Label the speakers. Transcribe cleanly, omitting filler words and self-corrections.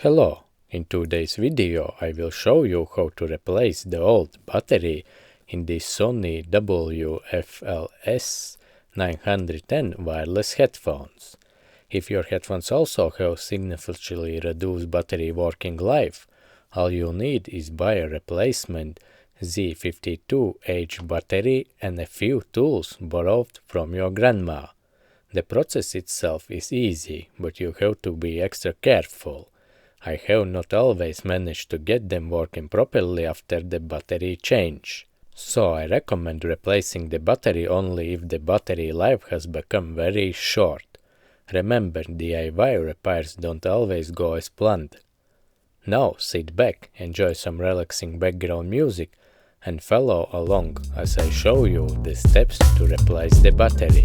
Speaker 1: Hello, in today's video I will show you how to replace the old battery in the Sony WF-LS900N wireless headphones. If your headphones also have significantly reduced battery working life, all you need is buy a replacement Z52H battery and a few tools borrowed from your grandma. The process itself is easy, but you have to be extra careful. I have not always managed to get them working properly after the battery change. So I recommend replacing the battery only if the battery life has become very short. Remember, DIY repairs don't always go as planned. Now sit back, enjoy some relaxing background music, and follow along as I show you the steps to replace the battery.